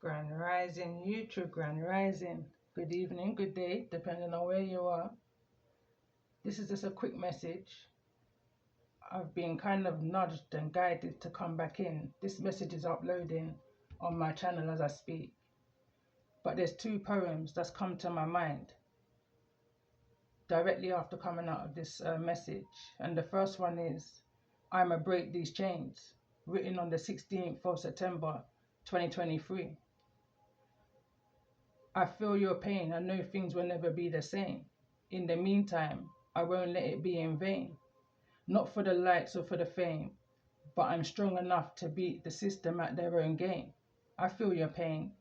Grand Rising, YouTube Grand Rising. Good evening, good day, depending on where you are. This is just a quick message. I've been kind of nudged and guided to come back in. This message is uploading on my channel as I speak. But there's two poems that's come to my mind directly after coming out of this message. And the first one is, I'ma Break These Chains, written on the 16th of September, 2023. I feel your pain. I know things will never be the same. In the meantime, I won't let it be in vain. Not for the likes or for the fame, but I'm strong enough to beat the system at their own game. I feel your pain.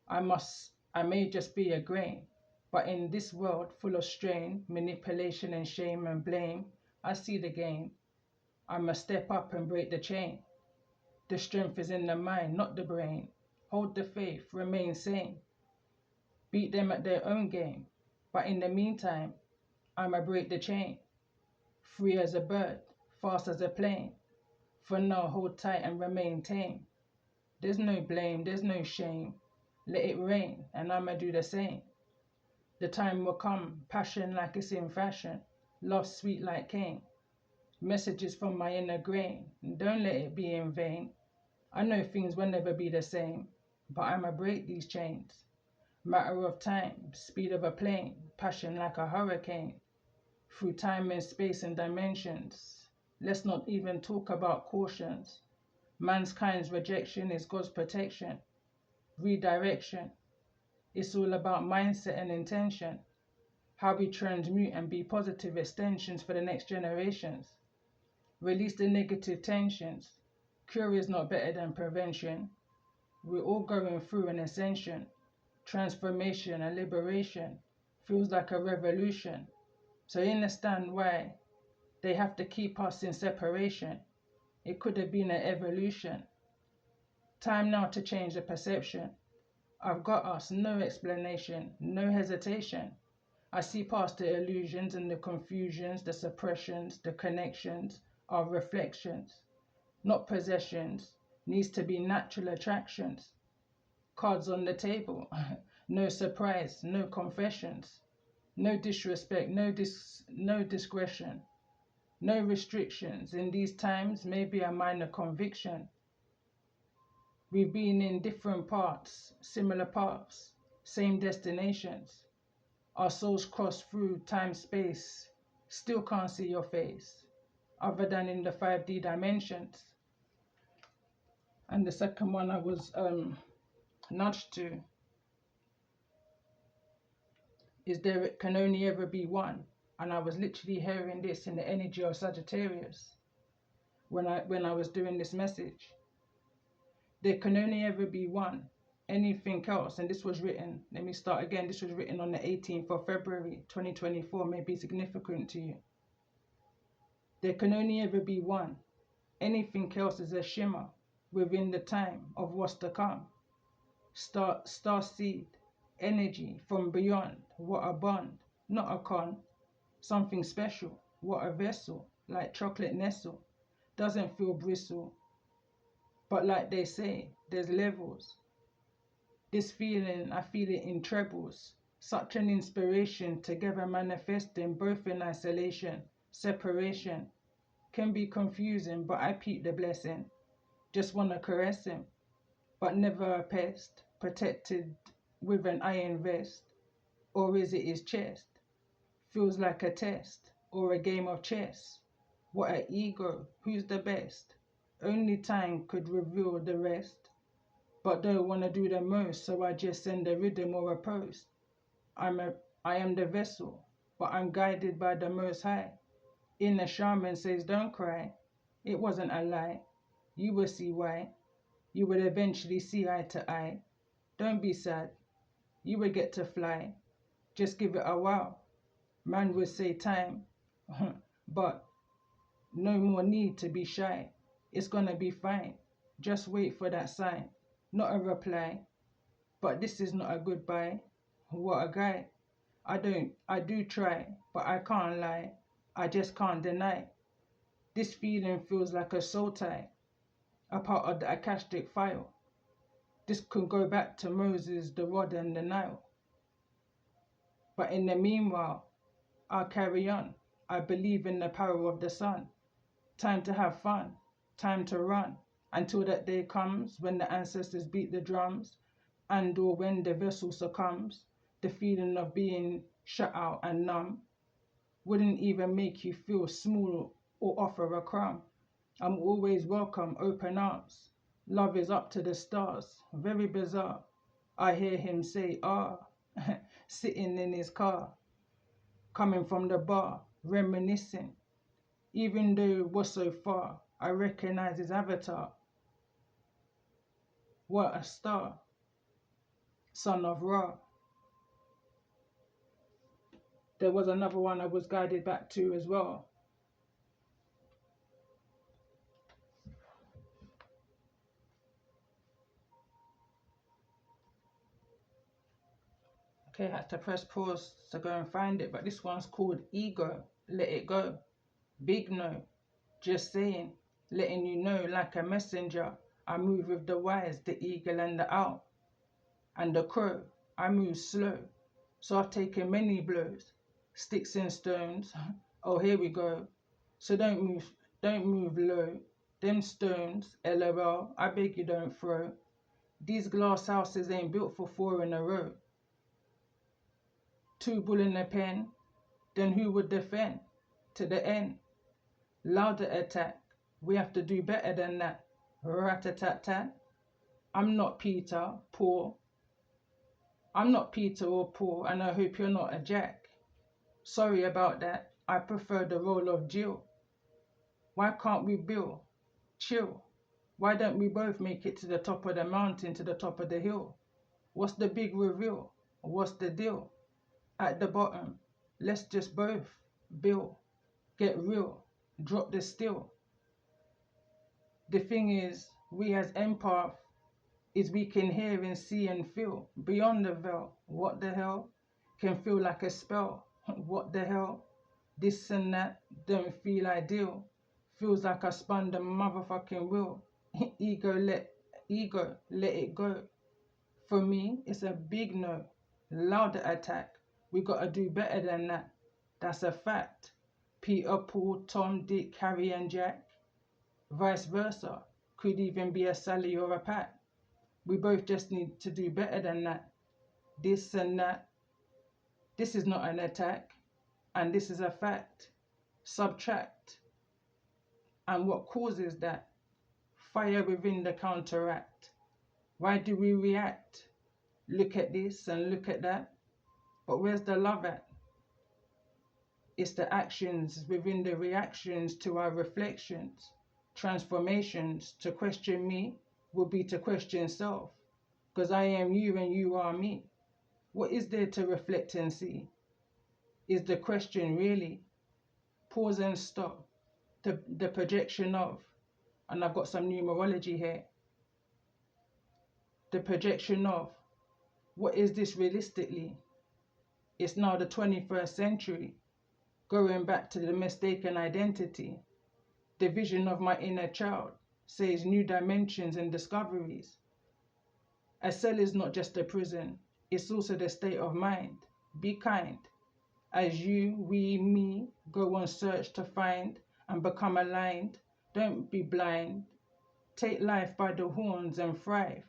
I may just be a grain, but in this world full of strain, manipulation and shame and blame, I see the game. I must step up and break the chain. The strength is in the mind, not the brain. Hold the faith, remain sane. Beat them at their own game. But in the meantime, I'ma break the chain. Free as a bird, fast as a plane. For now, hold tight and remain tame. There's no blame, there's no shame. Let it rain, and I'ma do the same. The time will come, passion like it's in fashion. Love sweet like cane. Messages from my inner grain. Don't let it be in vain. I know things will never be the same, but I'ma break these chains. Matter of time, speed of a plane, passion like a hurricane. Through time and space and dimensions. Let's not even talk about cautions. Mankind's rejection is God's protection. Redirection. It's all about mindset and intention. How we transmute and be positive extensions for the next generations. Release the negative tensions. Cure is not better than prevention. We're all going through an ascension. Transformation and liberation feels like a revolution. So you understand why they have to keep us in separation. It could have been an evolution. Time now to change the perception. I've got us, no explanation, no hesitation. I see past the illusions and the confusions, the suppressions, the connections, our reflections. Not possessions, needs to be natural attractions. Cards on the table, no surprise, no confessions, no disrespect, no discretion, no restrictions. In these times, maybe a minor conviction. We've been in different paths, similar paths, same destinations. Our souls cross through time, space, still can't see your face, other than in the 5D dimensions. And the second one I was nudged to is there can only ever be one. And I was literally hearing this in the energy of Sagittarius when I was doing this message. There can only ever be one. Anything else, and this was written, let me start again, this was written on the 18th of February 2024, may be significant to you. There can only ever be one. Anything else is a shimmer within the time of what's to come. Star seed, energy from beyond, what a bond, not a con. Something special, what a vessel, like chocolate nestle, doesn't feel bristle. But like they say, there's levels. This feeling, I feel it in trebles. Such an inspiration, together manifesting, both in isolation, separation. Can be confusing, but I peep the blessing. Just wanna caress him, but never a pest. Protected with an iron vest. Or is it his chest? Feels like a test, or a game of chess. What an ego, who's the best? Only time could reveal the rest. But don't want to do the most, so I just send a rhythm or a post. I am the vessel, but I'm guided by the Most High. Inner shaman says don't cry, it wasn't a lie. You will see why. You will eventually see eye to eye. Don't be sad, you will get to fly. Just give it a while. Man would say time, but no more need to be shy. It's gonna be fine. Just wait for that sign. Not a reply, but this is not a goodbye. What a guy. I do try, but I can't lie. I just can't deny. This feeling feels like a soul tie, a part of the Akashic file. This could go back to Moses, the rod and the Nile. But in the meanwhile, I'll carry on. I believe in the power of the sun. Time to have fun, time to run, until that day comes when the ancestors beat the drums, and or when the vessel succumbs. The feeling of being shut out and numb wouldn't even make you feel small or offer a crumb. I'm always welcome, open arms. Love is up to the stars, very bizarre. I hear him say, ah, sitting in his car, coming from the bar, reminiscing. Even though it was so far, I recognize his avatar. What a star, son of Ra. There was another one I was guided back to as well. Okay, I had to press pause to go and find it, but this one's called Ego, Let It Go. Big no, just saying, letting you know like a messenger. I move with the wise, the eagle and the owl, and the crow. I move slow, so I've taken many blows, sticks and stones. Oh, here we go. So don't move low. Them stones, LOL, I beg you don't throw. These glass houses ain't built for four in a row. Two bull in a pen, then who would defend? To the end. Louder attack. We have to do better than that. Rat-a-tat-tat. I'm not Peter, poor. I'm not Peter or Paul, and I hope you're not a Jack. Sorry about that. I prefer the role of Jill. Why can't we build? Chill. Why don't we both make it to the top of the mountain, to the top of the hill? What's the big reveal? What's the deal? At the bottom, let's just both build. Get real. Drop the still. The thing is, we as empath, is we can hear and see and feel beyond the veil. What the hell? Can feel like a spell. What the hell? This and that don't feel ideal. Feels like I spun the motherfucking wheel. Ego, let it go. For me, it's a big no. Louder attack. We gotta do better than that. That's a fact. Peter, Paul, Tom, Dick, Harry and Jack. Vice versa. Could even be a Sally or a Pat. We both just need to do better than that. This and that. This is not an attack. And this is a fact. Subtract. And what causes that? Fire within the counteract. Why do we react? Look at this and look at that. But where's the love at? It's the actions within the reactions to our reflections. Transformations. To question me will be to question self. Because I am you and you are me. What is there to reflect and see? Is the question really? Pause and stop. The projection of, and I've got some numerology here. The projection of, what is this realistically? It's now the 21st century, going back to the mistaken identity. The vision of my inner child says new dimensions and discoveries. A cell is not just a prison, it's also the state of mind. Be kind. As you, we, me go on search to find and become aligned, don't be blind. Take life by the horns and thrive.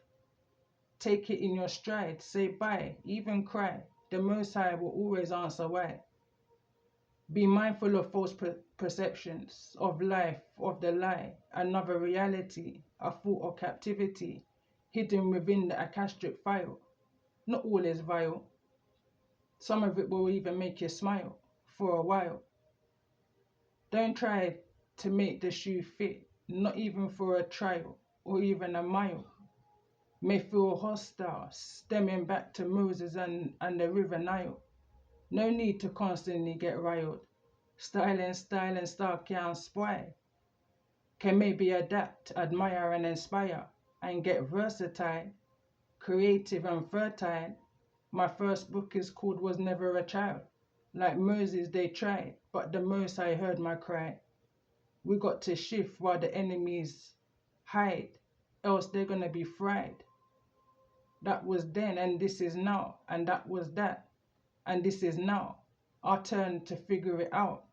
Take it in your stride, say bye, even cry. The Most High will always answer why. Be mindful of false perceptions of life, of the lie, another reality, a thought or captivity, hidden within the Akashic file. Not all is vile. Some of it will even make you smile for a while. Don't try to make the shoe fit, not even for a trial or even a mile. May feel hostile, stemming back to Moses and the river Nile. No need to constantly get riled. Style and style can spoil. Can maybe adapt, admire and inspire, and get versatile, creative and fertile. My first book is called Was Never a Child. Like Moses they tried, but the Most High heard my cry. We got to shift while the enemies hide, else they're gonna be fried. That was then and this is now, and that was that and this is now. Our turn to figure it out.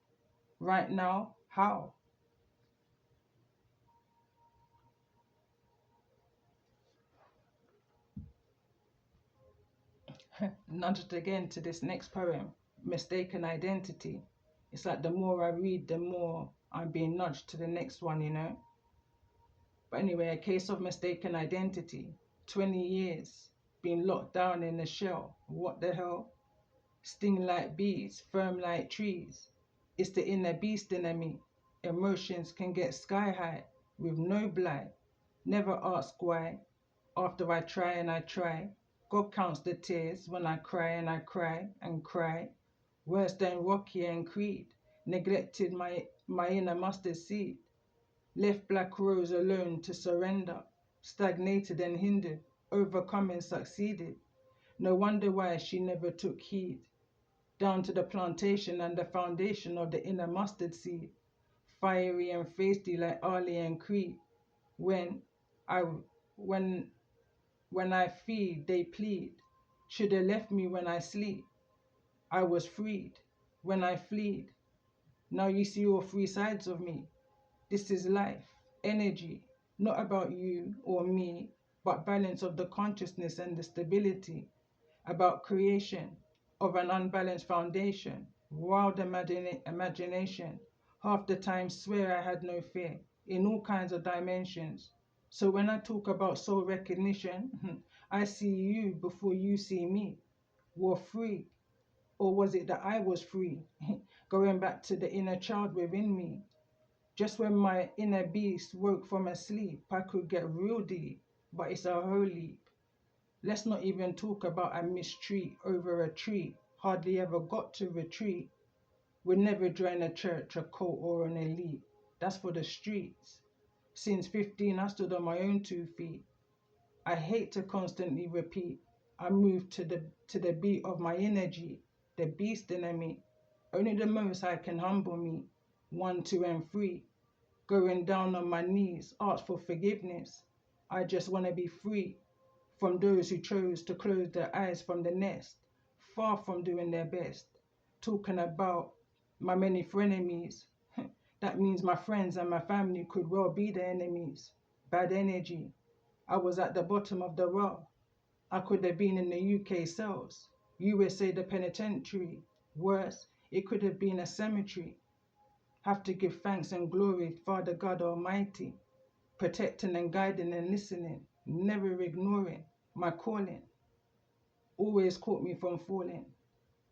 Right now, how? Nudged again to this next poem, Mistaken Identity. It's like the more I read, the more I'm being nudged to the next one, you know? But anyway, a case of mistaken identity. 20 years, being locked down in a shell. What the hell? Sting like bees, firm like trees. It's the inner beast in me. Emotions can get sky high with no blight. Never ask why. After I try and I try, God counts the tears when I cry and I cry and cry. Worse than Rocky and Creed. Neglected my inner mustard seed. Left Black Rose alone to surrender. Stagnated and hindered. Overcome and succeeded. No wonder why she never took heed. Down to the plantation and the foundation of the inner mustard seed. Fiery and feisty like Ali and Creed. When I when when I feed, they plead. Should have left me when I sleep. I was freed when I fleed. Now you see all three sides of me. This is life, energy, not about you or me, but balance of the consciousness and the stability, about creation of an unbalanced foundation, wild imagination. Half the time swear I had no fear in all kinds of dimensions. So when I talk about soul recognition, I see you before you see me. We're free. Or was it that I was free? Going back to the inner child within me. Just when my inner beast woke from a sleep, I could get real deep, but it's a whole leap. Let's not even talk about a mistreat over a tree. Hardly ever got to retreat. Would never join a church, a cult, or an elite. That's for the streets. Since 15, I stood on my own 2 feet. I hate to constantly repeat. I move to the beat of my energy, the beast in me. Only the Most High can humble me. 1, 2, and 3. Going down on my knees, ask for forgiveness. I just want to be free from those who chose to close their eyes from the nest, far from doing their best. Talking about my many frenemies. That means my friends and my family could well be the enemies. Bad energy. I was at the bottom of the well. I could have been in the UK cells, USA the penitentiary. Worse, it could have been a cemetery. Have to give thanks and glory, Father God Almighty, protecting and guiding and listening, never ignoring my calling. Always caught me from falling,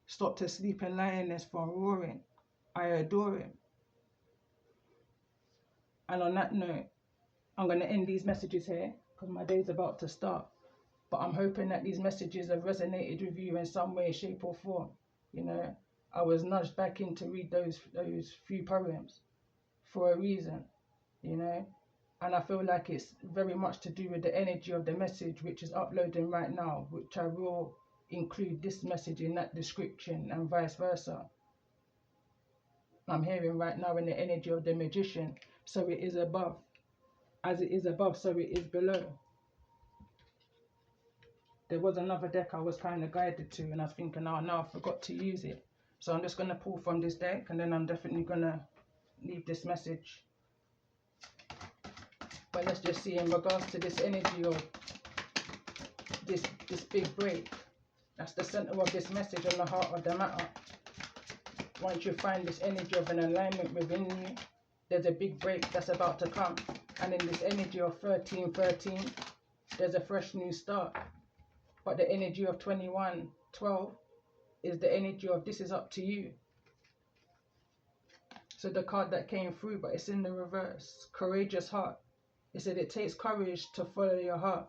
stopped a sleeping lioness from roaring. I adore him. And on that note, I'm going to end these messages here because my day's about to start. But I'm hoping that these messages have resonated with you in some way, shape, or form. You know, I was nudged back in to read those few poems for a reason, you know, and I feel like it's very much to do with the energy of the message which is uploading right now, which I will include this message in that description and vice versa. I'm hearing right now in the energy of the magician, so it is above. As it is above, so it is below. There was another deck I was kind of guided to, and I was thinking, oh no, I forgot to use it. So I'm just going to pull from this deck, and then I'm definitely going to leave this message. But let's just see in regards to this energy of this big break. That's the center of this message on the heart of the matter. Once you find this energy of an alignment within you, there's a big break that's about to come. And in this energy of 1313, there's a fresh new start. But the energy of 2112 is the energy of this is up to you. So the card that came through, but it's in the reverse, courageous heart. It said it takes courage to follow your heart,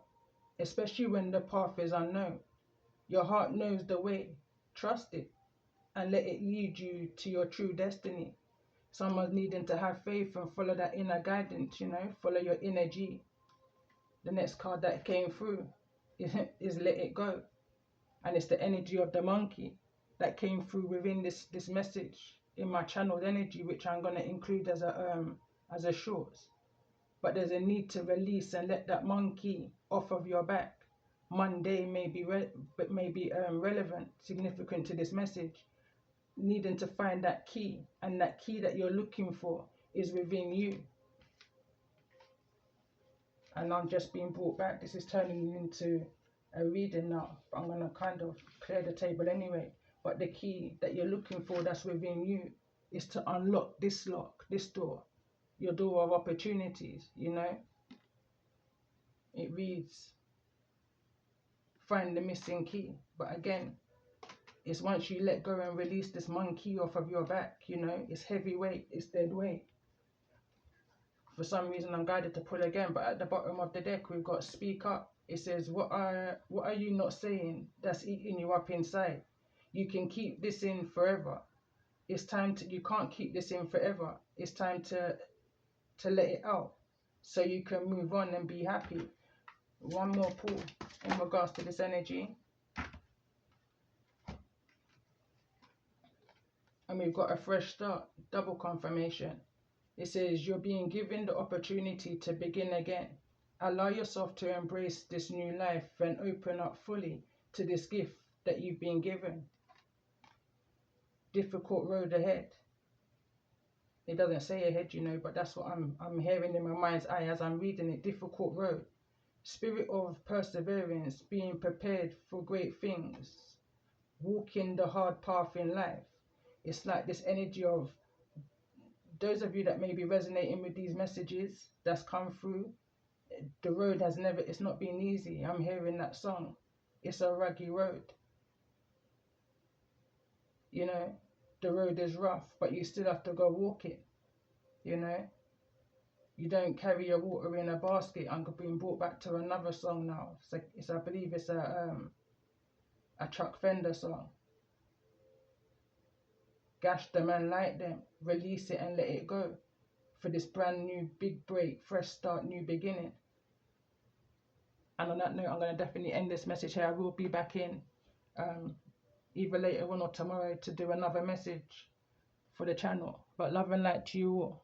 especially when the path is unknown. Your heart knows the way. Trust it and let it lead you to your true destiny. Someone's needing to have faith and follow that inner guidance, you know, follow your inner G. The next card that came through is let it go. And it's the energy of the monkey that came through within this message in my channeled energy, which I'm going to include as a shorts. But there's a need to release and let that monkey off of your back. Monday may be relevant, significant to this message. Needing to find that key, and that key that you're looking for is within you. And I'm just being brought back. This is turning into a reading now, but I'm going to kind of clear the table anyway. But the key that you're looking for that's within you is to unlock this lock, this door, your door of opportunities, you know. It reads, find the missing key. But again, it's once you let go and release this monkey off of your back, you know, it's heavy weight, it's dead weight. For some reason I'm guided to pull again, but at the bottom of the deck we've got speak up. It says, what are you not saying that's eating you up inside? You can keep this in forever. It's time to, you can't keep this in forever. It's time to let it out so you can move on and be happy. One more pull in regards to this energy. And we've got a fresh start, double confirmation. It says you're being given the opportunity to begin again. Allow yourself to embrace this new life and open up fully to this gift that you've been given. Difficult road ahead. It doesn't say ahead, you know, but that's what I'm hearing in my mind's eye as I'm reading it. Difficult road. Spirit of perseverance, being prepared for great things. Walking the hard path in life. It's like this energy of those of you that may be resonating with these messages that's come through. The road has never, it's not been easy. I'm hearing that song. It's a rugged road. You know, the road is rough, but you still have to go walk it. You know, you don't carry your water in a basket. I'm being brought back to another song now. I believe it's a Chuck Fender song. Gash them and light them. Release it and let it go. For this brand new big break, fresh start, new beginning. And on that note, I'm going to definitely end this message here. I will be back in either later on or tomorrow to do another message for the channel. But love and light to you all.